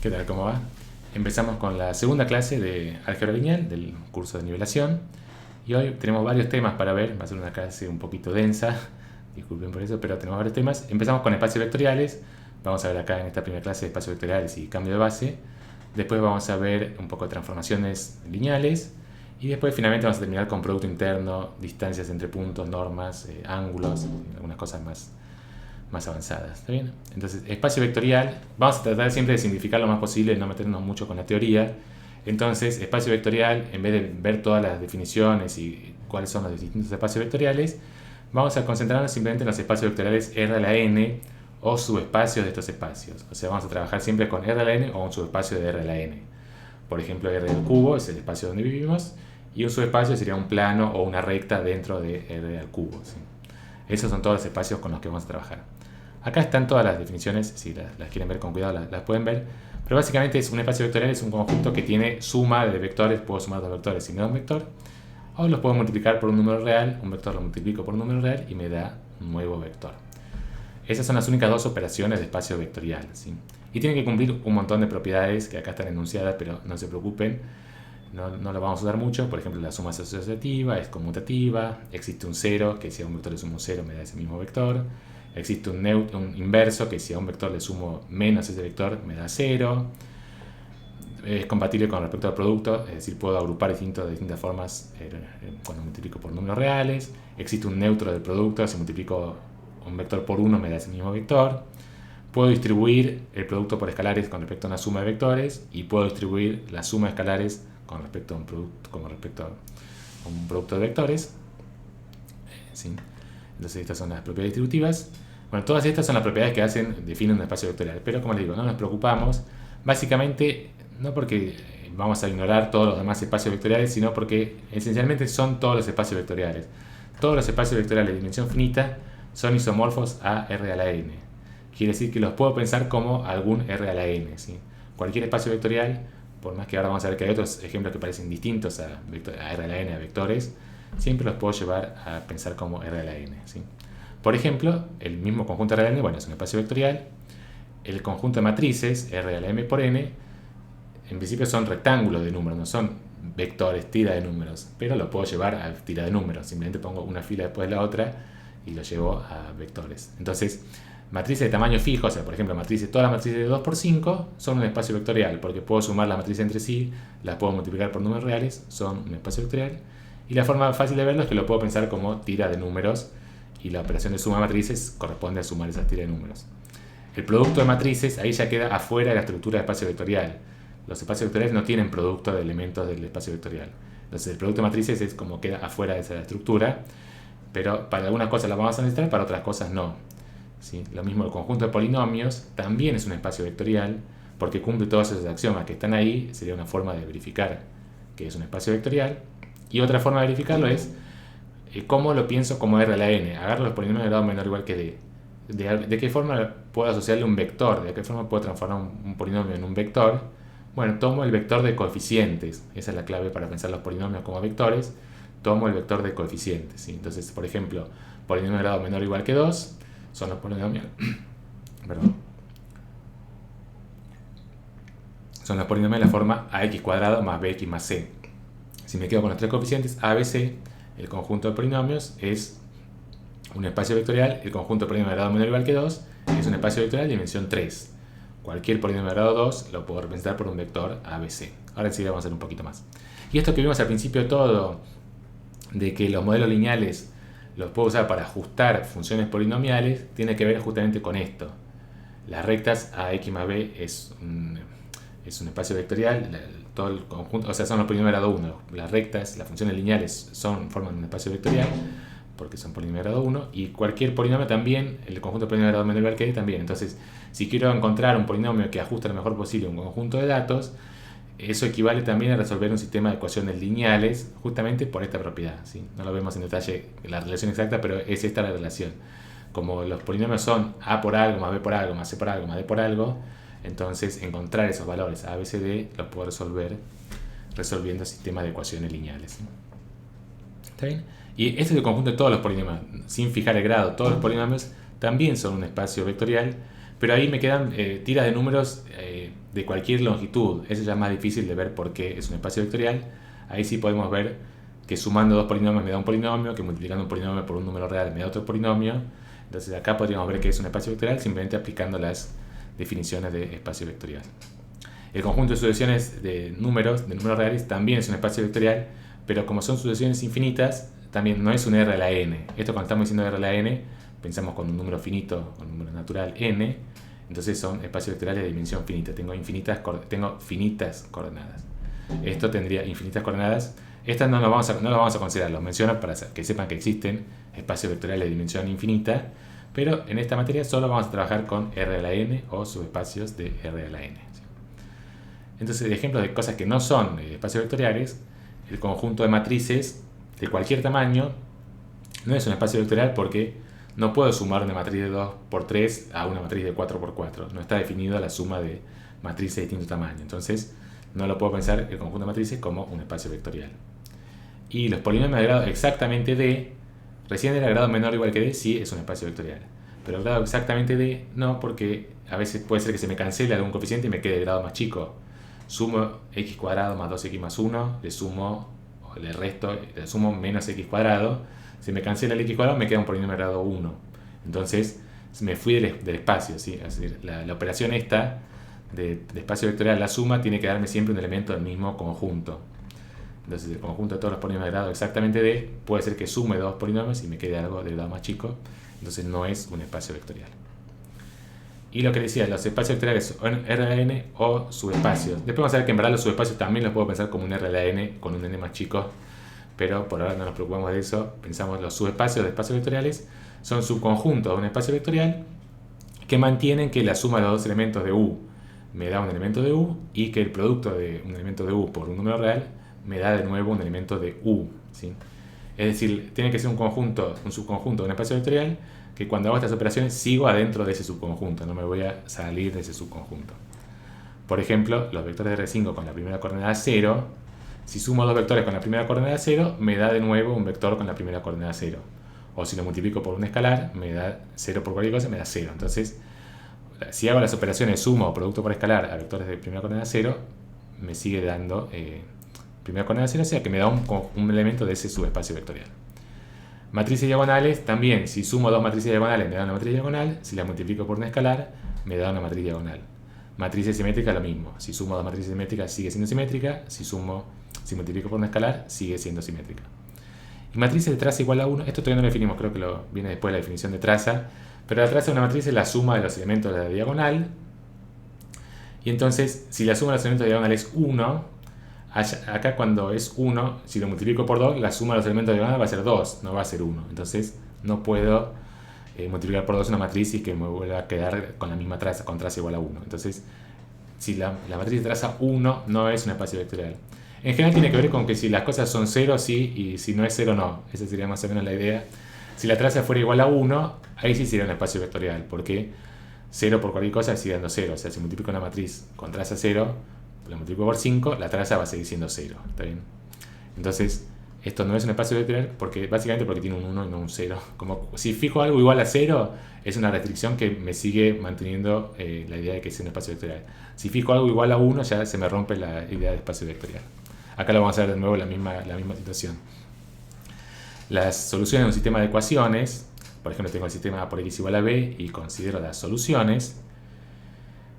¿Qué tal? ¿Cómo va? Empezamos con la segunda clase de álgebra lineal del curso de nivelación y hoy tenemos varios temas para ver. Va a ser una clase un poquito densa, disculpen por eso, pero tenemos varios temas. Empezamos con espacios vectoriales. Vamos a ver acá en esta primera clase de espacios vectoriales y cambio de base. Después vamos a ver un poco de transformaciones lineales y después finalmente vamos a terminar con producto interno, distancias entre puntos, normas, ángulos, algunas cosas más avanzadas. ¿Está bien? Entonces, espacio vectorial, vamos a tratar siempre de simplificar lo más posible, no meternos mucho con la teoría. Entonces, espacio vectorial, en vez de ver todas las definiciones y cuáles son los distintos espacios vectoriales, vamos a concentrarnos simplemente en los espacios vectoriales R a la n o subespacios de estos espacios. O sea, vamos a trabajar siempre con R a la n o un subespacio de R a la n. Por ejemplo, R al cubo es el espacio donde vivimos y un subespacio sería un plano o una recta dentro de R al cubo, ¿sí? Esos son todos los espacios con los que vamos a trabajar. Acá están todas las definiciones, si las quieren ver con cuidado las pueden ver, pero básicamente es un espacio vectorial, es un conjunto que tiene suma de vectores, puedo sumar dos vectores y me da un vector, o los puedo multiplicar por un número real, un vector lo multiplico por un número real y me da un nuevo vector. Esas son las únicas dos operaciones de espacio vectorial, ¿sí? Y tienen que cumplir un montón de propiedades que acá están enunciadas, pero no se preocupen, no lo vamos a usar mucho. Por ejemplo, la suma es asociativa, es conmutativa, existe un cero, que si a un vector le sumo un cero me da ese mismo vector. Existe un inverso, que si a un vector le sumo menos ese vector me da 0. Es compatible con respecto al producto, es decir, puedo agrupar de distintas formas cuando multiplico por números reales. Existe un neutro del producto, si multiplico un vector por 1 me da ese mismo vector. Puedo distribuir el producto por escalares con respecto a una suma de vectores y puedo distribuir la suma de escalares con respecto a un producto de vectores. ¿Sí? Entonces estas son las propiedades distributivas. Bueno, todas estas son las propiedades que definen un espacio vectorial, pero como les digo, no nos preocupamos, básicamente no porque vamos a ignorar todos los demás espacios vectoriales, sino porque esencialmente son todos los espacios vectoriales. Todos los espacios vectoriales de dimensión finita son isomorfos a R a la n. Quiere decir que los puedo pensar como algún R a la n, ¿sí? Cualquier espacio vectorial, por más que ahora vamos a ver que hay otros ejemplos que parecen distintos a R a la n, a vectores, siempre los puedo llevar a pensar como R a la n, ¿sí? Por ejemplo, el mismo conjunto R a la n, bueno, es un espacio vectorial. El conjunto de matrices R a la m por n, en principio son rectángulos de números, no son vectores, tira de números, pero lo puedo llevar a tira de números. Simplemente pongo una fila después de la otra y lo llevo a vectores. Entonces, matrices de tamaño fijo, o sea, por ejemplo, todas las matrices de 2 por 5 son un espacio vectorial, porque puedo sumar las matrices entre sí, las puedo multiplicar por números reales, son un espacio vectorial. Y la forma fácil de verlo es que lo puedo pensar como tira de números y la operación de suma de matrices corresponde a sumar esas tiras de números. El producto de matrices ahí ya queda afuera de la estructura de espacio vectorial. Los espacios vectoriales no tienen producto de elementos del espacio vectorial. Entonces el producto de matrices es como queda afuera de esa estructura, pero para algunas cosas las vamos a necesitar, para otras cosas no. ¿Sí? Lo mismo el conjunto de polinomios también es un espacio vectorial, porque cumple todos esos axiomas que están ahí. Sería una forma de verificar que es un espacio vectorial. Y otra forma de verificarlo es cómo lo pienso como R a la n. Agarro los polinomios de grado menor o igual que d. ¿De qué forma puedo asociarle un vector? ¿De qué forma puedo transformar un polinomio en un vector? Bueno, tomo el vector de coeficientes. Esa es la clave para pensar los polinomios como vectores. Tomo el vector de coeficientes, ¿sí? Entonces, por ejemplo, polinomio de grado menor o igual que 2 son los polinomios. Perdón. Son los polinomios de la forma ax cuadrado más bx más c. Si me quedo con los tres coeficientes a, b, c, el conjunto de polinomios es un espacio vectorial. El conjunto de polinomios de grado menor o igual que 2 es un espacio vectorial de dimensión 3. Cualquier polinomio de grado 2 lo puedo representar por un vector ABC. Ahora sí vamos a hacer un poquito más. Y esto que vimos al principio de todo, de que los modelos lineales los puedo usar para ajustar funciones polinomiales, tiene que ver justamente con esto. Las rectas ax más b es un espacio vectorial, todo el conjunto, o sea, son los polinomios de grado 1. Las rectas, las funciones lineales forman un espacio vectorial porque son polinomios de grado 1, y cualquier polinomio también, el conjunto de polinomios de grado menor o igual que d también. Entonces, si quiero encontrar un polinomio que ajuste lo mejor posible un conjunto de datos, eso equivale también a resolver un sistema de ecuaciones lineales justamente por esta propiedad, ¿sí? No lo vemos en detalle la relación exacta, pero es esta la relación. Como los polinomios son a por algo, más b por algo, más c por algo, más d por algo, entonces encontrar esos valores a, b, c, d los puedo resolver resolviendo sistemas de ecuaciones lineales, ¿sí? ¿Está bien? Y este es el conjunto de todos los polinomios, sin fijar el grado. Todos los polinomios también son un espacio vectorial, pero ahí me quedan tiras de números de cualquier longitud, eso ya es más difícil de ver por qué es un espacio vectorial. Ahí sí podemos ver que sumando dos polinomios me da un polinomio, que multiplicando un polinomio por un número real me da otro polinomio. Entonces acá podríamos ver que es un espacio vectorial simplemente aplicando las definiciones de espacio vectorial. El conjunto de sucesiones de números reales también es un espacio vectorial, pero como son sucesiones infinitas, también no es un R a la n. Esto cuando estamos diciendo R a la n, pensamos con un número finito, con un número natural n, entonces son espacios vectoriales de dimensión finita. Tengo finitas coordenadas. Esto tendría infinitas coordenadas. Estas no lo vamos a considerar, los menciono para que sepan que existen espacios vectoriales de dimensión infinita, pero en esta materia solo vamos a trabajar con R a la n o subespacios de R a la n. Entonces, ejemplos de cosas que no son espacios vectoriales, el conjunto de matrices de cualquier tamaño no es un espacio vectorial porque no puedo sumar una matriz de 2 por 3 a una matriz de 4 por 4. No está definida la suma de matrices de distinto tamaño. Entonces, no lo puedo pensar el conjunto de matrices como un espacio vectorial. Y los polinomios de grado exactamente d, recién el grado menor o igual que d, sí es un espacio vectorial. Pero el grado exactamente d no, porque a veces puede ser que se me cancele algún coeficiente y me quede el grado más chico. Sumo x cuadrado más 2x más 1, le sumo menos x cuadrado. Si me cancela el x cuadrado, me queda un polinomio de grado 1. Entonces, me fui del espacio, ¿sí? Es decir, la operación esta de espacio vectorial, la suma, tiene que darme siempre un elemento del mismo conjunto. Entonces, el conjunto de todos los polinomios de grado exactamente d puede ser que sume dos polinomios y me quede algo de grado más chico. Entonces, no es un espacio vectorial. Y lo que decía, los espacios vectoriales son R a la n o subespacios. Después vamos a ver que en verdad los subespacios también los puedo pensar como un R a la n con un n más chico, pero por ahora no nos preocupamos de eso. Pensamos los subespacios de espacios vectoriales son subconjuntos de un espacio vectorial que mantienen que la suma de los dos elementos de U me da un elemento de U y que el producto de un elemento de U por un número real me da de nuevo un elemento de U, ¿sí? Es decir, tiene que ser un subconjunto de un espacio vectorial que cuando hago estas operaciones sigo adentro de ese subconjunto, no me voy a salir de ese subconjunto. Por ejemplo, los vectores de R5 con la primera coordenada 0, si sumo dos vectores con la primera coordenada 0, me da de nuevo un vector con la primera coordenada 0. O si lo multiplico por un escalar, me da 0 por cualquier cosa, me da 0. Entonces, si hago las operaciones suma o producto por escalar a vectores de primera coordenada 0, me sigue dando primera coordenada 0, o sea que me da un elemento de ese subespacio vectorial. Matrices diagonales, también, si sumo dos matrices diagonales me da una matriz diagonal, si las multiplico por un escalar, me da una matriz diagonal. Matrices simétricas, lo mismo. Si sumo dos matrices simétricas, sigue siendo simétrica. Si multiplico por un escalar, sigue siendo simétrica. Y matrices de traza igual a 1, esto todavía no lo definimos, creo que viene después de la definición de traza, pero la traza de una matriz es la suma de los elementos de la diagonal. Y entonces, si la suma de los elementos de la diagonal es 1, acá cuando es 1, si lo multiplico por 2, la suma de los elementos de diagonal va a ser 2, no va a ser 1. Entonces no puedo multiplicar por 2 una matriz y que me vuelva a quedar con la misma traza, con traza igual a 1. Entonces, si la matriz de traza 1 no es un espacio vectorial. En general tiene que ver con que si las cosas son 0, sí, y si no es 0, no. Esa sería más o menos la idea. Si la traza fuera igual a 1, ahí sí sería un espacio vectorial, porque 0 por cualquier cosa sigue dando 0. O sea, si multiplico una matriz con traza 0, lo multiplico por 5, la traza va a seguir siendo 0. ¿Está bien? Entonces, esto no es un espacio vectorial básicamente porque tiene un 1 y no un 0. Como si fijo algo igual a 0, es una restricción que me sigue manteniendo la idea de que es un espacio vectorial. Si fijo algo igual a 1, ya se me rompe la idea de espacio vectorial. Acá lo vamos a ver de nuevo la misma situación. Las soluciones de un sistema de ecuaciones, por ejemplo, tengo el sistema A por X igual a B y considero las soluciones,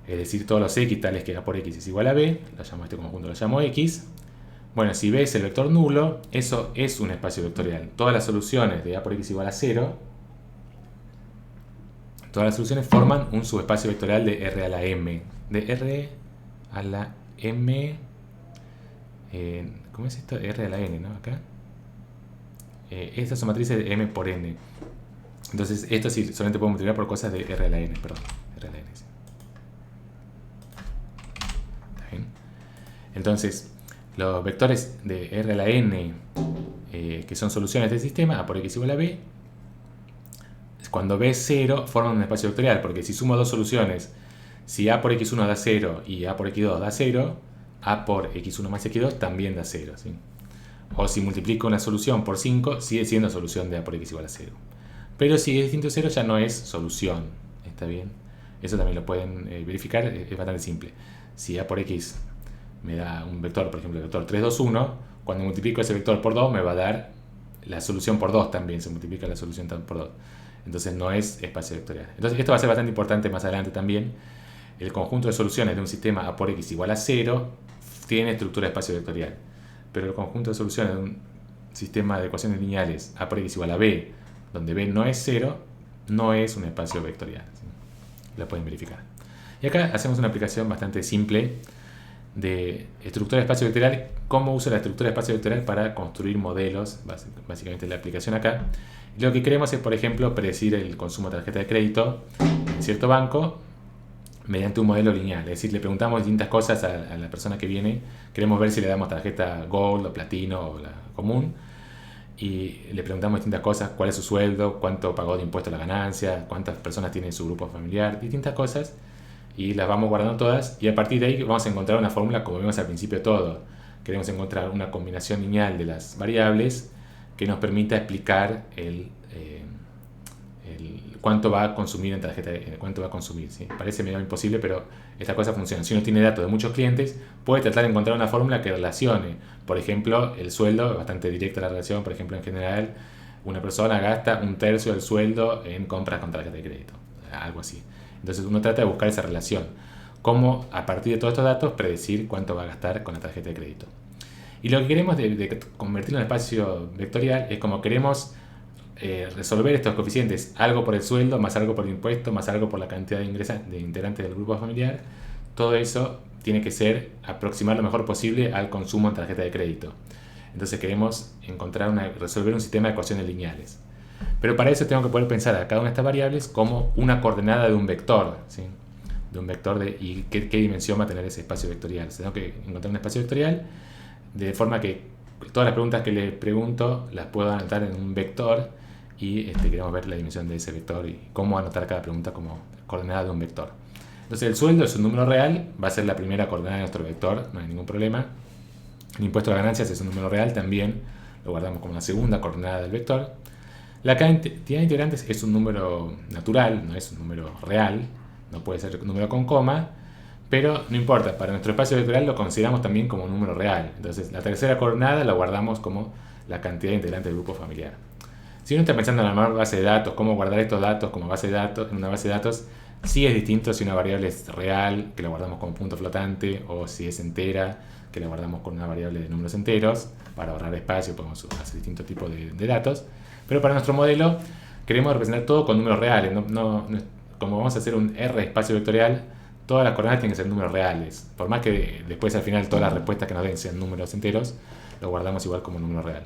es decir, todos los X tales que A por X es igual a B, este conjunto lo llamo X. Bueno, si B es el vector nulo, eso es un espacio vectorial. Todas las soluciones de A por X igual a 0, todas las soluciones forman un subespacio vectorial de R a la M. De R a la M, ¿cómo es esto? R a la N, ¿no? Acá. Estas son matrices de M por N. Entonces, esto sí solamente puedo multiplicar por cosas de R a la N, perdón. R a la N, sí. ¿Está bien? Entonces, los vectores de R a la N, que son soluciones del sistema, A por X igual a B, cuando B es 0, forman un espacio vectorial, porque si sumo dos soluciones, si A por X1 da 0 y A por X2 da 0, A por X1 más X2 también da 0, ¿sí? O si multiplico una solución por 5, sigue siendo solución de A por X igual a 0. Pero si es distinto a 0, ya no es solución. ¿Está bien? Eso también lo pueden verificar, es bastante simple. si A por X me da un vector, por ejemplo, el vector 3, 2, 1, cuando multiplico ese vector por 2 me va a dar la solución por 2 también, se multiplica la solución por 2. Entonces no es espacio vectorial. Entonces esto va a ser bastante importante más adelante también. El conjunto de soluciones de un sistema A por X igual a 0 tiene estructura de espacio vectorial. Pero el conjunto de soluciones de un sistema de ecuaciones lineales A por X igual a B, donde B no es 0, no es un espacio vectorial. ¿Sí? Lo pueden verificar. Y acá hacemos una aplicación bastante simple de estructura de espacio vectorial, cómo uso la estructura de espacio vectorial para construir modelos, básicamente la aplicación acá. Y lo que queremos es, por ejemplo, predecir el consumo de tarjeta de crédito en cierto banco mediante un modelo lineal. Es decir, le preguntamos distintas cosas a la persona que viene. Queremos ver si le damos tarjeta Gold o Platino o la común. Y le preguntamos distintas cosas, cuál es su sueldo, cuánto pagó de impuesto a la ganancia, cuántas personas tiene en su grupo familiar, distintas cosas. Y las vamos guardando todas. Y a partir de ahí vamos a encontrar una fórmula como vimos al principio de todo. Queremos encontrar una combinación lineal de las variables que nos permita explicar cuánto va a consumir en tarjeta, cuánto va a consumir. ¿Sí? Parece medio imposible, pero esta cosa funciona. Si uno tiene datos de muchos clientes, puede tratar de encontrar una fórmula que relacione. Por ejemplo, el sueldo, bastante directa la relación. Por ejemplo, en general, una persona gasta un tercio del sueldo en compras con tarjeta de crédito. Algo así. Entonces uno trata de buscar esa relación. Cómo, a partir de todos estos datos, predecir cuánto va a gastar con la tarjeta de crédito. Y lo que queremos de convertirlo en espacio vectorial es como queremos resolver estos coeficientes, algo por el sueldo, más algo por el impuesto, más algo por la cantidad de integrantes del grupo familiar. Todo eso tiene que ser aproximar lo mejor posible al consumo en tarjeta de crédito. Entonces queremos resolver un sistema de ecuaciones lineales. Pero para eso tengo que poder pensar a cada una de estas variables como una coordenada de un vector, ¿sí? De un vector y qué dimensión va a tener ese espacio vectorial. Tengo que encontrar un espacio vectorial de forma que todas las preguntas que le pregunto las puedo anotar en un vector y queremos ver la dimensión de ese vector y cómo anotar cada pregunta como coordenada de un vector. Entonces el sueldo es un número real, va a ser la primera coordenada de nuestro vector, no hay ningún problema. El impuesto a las ganancias es un número real, también lo guardamos como la segunda coordenada del vector. La cantidad de integrantes es un número natural, no es un número real, no puede ser un número con coma, pero no importa, para nuestro espacio vectorial lo consideramos también como un número real. Entonces la tercera coordenada la guardamos como la cantidad de integrantes del grupo familiar. Si uno está pensando en armar base de datos, cómo guardar estos datos como base de datos, en una base de datos, sí es distinto si una variable es real, que la guardamos como punto flotante, o si es entera, que la guardamos con una variable de números enteros. Para ahorrar espacio podemos hacer distintos tipos de datos. Pero para nuestro modelo queremos representar todo con números reales. Como vamos a hacer un R espacio vectorial, todas las coordenadas tienen que ser números reales. Por más que después al final todas las respuestas que nos den sean números enteros, lo guardamos igual como número real.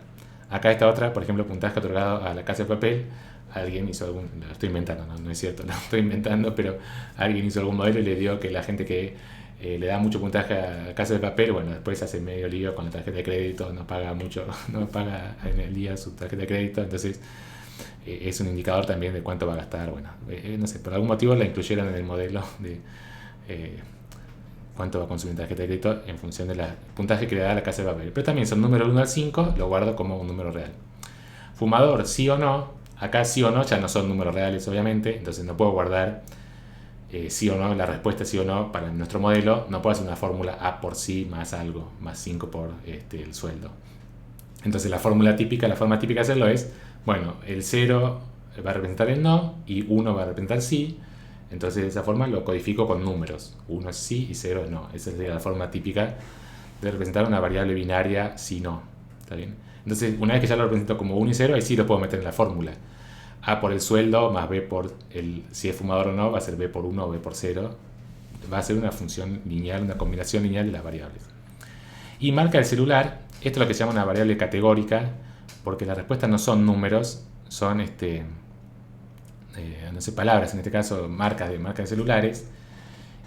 Acá esta otra, por ejemplo, puntaje otorgado a la Casa de Papel. Alguien hizo lo estoy inventando, no es cierto, lo estoy inventando, pero alguien hizo algún modelo y le dio que la gente que le da mucho puntaje a la Casa de Papel, bueno, después hace medio lío con la tarjeta de crédito, no paga mucho, no paga en el día su tarjeta de crédito, entonces es un indicador también de cuánto va a gastar. Bueno, no sé, por algún motivo la incluyeron en el modelo de cuánto va a consumir tarjeta de crédito en función del puntaje que le da la Casa de Papel. Pero también son números 1 al 5, lo guardo como un número real. Fumador, sí o no. Acá sí o no ya no son números reales, obviamente, entonces no puedo guardar sí o no, la respuesta sí o no para nuestro modelo. No puedo hacer una fórmula A por sí más algo, más 5 por el sueldo. Entonces la forma típica de hacerlo es, bueno, el 0 va a representar el no y 1 va a representar sí. Entonces de esa forma lo codifico con números. 1 es sí y 0 es no. Esa sería la forma típica de representar una variable binaria sí-no. ¿Está bien? Entonces una vez que ya lo represento como 1 y 0, ahí sí lo puedo meter en la fórmula. A por el sueldo más B por si es fumador o no, va a ser B por 1 o B por 0. Va a ser una función lineal, una combinación lineal de las variables. Y marca del celular, esto es lo que se llama una variable categórica, porque las respuestas no son números, son no sé, palabras, en este caso marcas de celulares.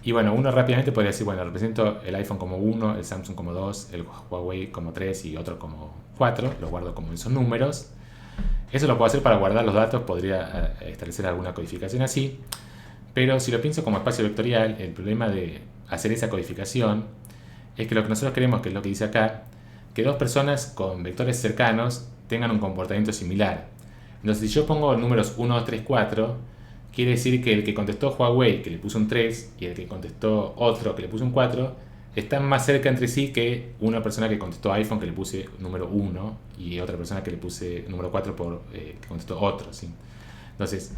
Y bueno, uno rápidamente podría decir, bueno, represento el iPhone como 1, el Samsung como 2, el Huawei como 3 y otro como 4, lo guardo como esos números. Eso lo puedo hacer para guardar los datos, podría establecer alguna codificación así, pero si lo pienso como espacio vectorial, el problema de hacer esa codificación es que lo que nosotros queremos, que es lo que dice acá, que dos personas con vectores cercanos tengan un comportamiento similar. Entonces, si yo pongo números 1, 2, 3, 4, quiere decir que el que contestó Huawei, que le puso un 3, y el que contestó otro, que le puso un 4, están más cerca entre sí que una persona que contestó iPhone, que le puse número 1, y otra persona que le puse número 4 que contestó otro, ¿sí? Entonces,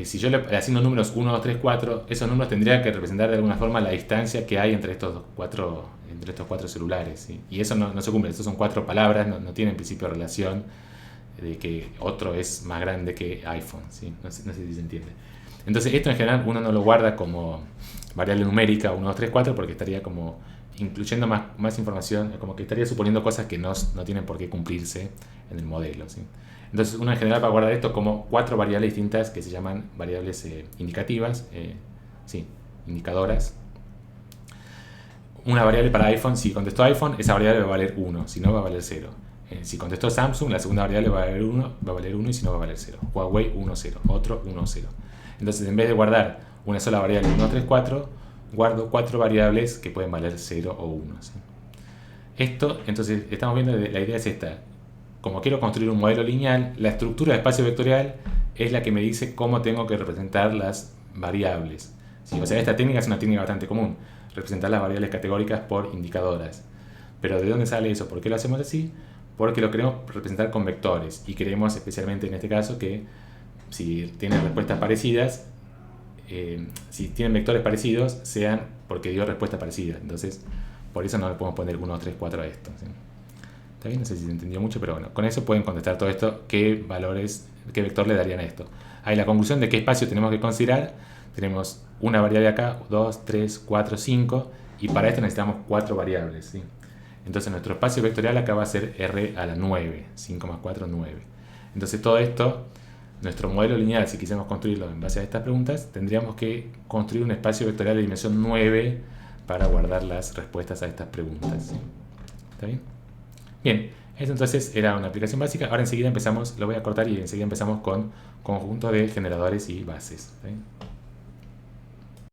si yo le asigno números 1, 2, 3, 4, esos números tendrían que representar de alguna forma la distancia que hay entre estos cuatro celulares, ¿sí? Y eso no se cumple. Estos son 4 palabras, no tienen en principio relación de que otro es más grande que iPhone, ¿sí? No sé si se entiende. Entonces esto en general uno no lo guarda como variable numérica 1, 2, 3, 4 porque estaría como incluyendo más información, como que estaría suponiendo cosas que no tienen por qué cumplirse en el modelo, ¿sí? Entonces uno en general va a guardar esto como 4 variables distintas que se llaman variables indicativas, sí, indicadoras. Una variable para iPhone, si contestó iPhone, esa variable va a valer 1, si no va a valer 0. Si contestó Samsung, la segunda variable va a valer 1 y si no va a valer 0. Huawei 1, 0, otro 1, 0. Entonces en vez de guardar una sola variable 1, 3, 4, guardo 4 variables que pueden valer 0 o 1, ¿sí? Esto, entonces estamos viendo, la idea es esta. Como quiero construir un modelo lineal, la estructura de espacio vectorial es la que me dice cómo tengo que representar las variables, ¿sí? O sea, esta técnica es una técnica bastante común, representar las variables categóricas por indicadoras. Pero ¿de dónde sale eso? ¿Por qué lo hacemos así? Porque lo queremos representar con vectores y queremos especialmente en este caso que si tienen respuestas parecidas, si tienen vectores parecidos, sean porque dio respuesta parecida. Entonces, por eso no le podemos poner 1, 3, 4 a esto, ¿sí? ¿Está bien? No sé si se entendió mucho, pero bueno, con eso pueden contestar todo esto, qué vector le darían a esto. Ahí la conclusión de qué espacio tenemos que considerar. Tenemos una variable acá, 2, 3, 4, 5, y para esto necesitamos 4 variables, ¿sí? Entonces nuestro espacio vectorial acá va a ser R a la 9, 5 más 4, 9. Entonces todo esto, nuestro modelo lineal, si quisiéramos construirlo en base a estas preguntas, tendríamos que construir un espacio vectorial de dimensión 9 para guardar las respuestas a estas preguntas, ¿sí? ¿Está bien? Bien, eso entonces era una aplicación básica. Ahora enseguida empezamos, lo voy a cortar y enseguida empezamos con conjunto de generadores y bases, ¿sí?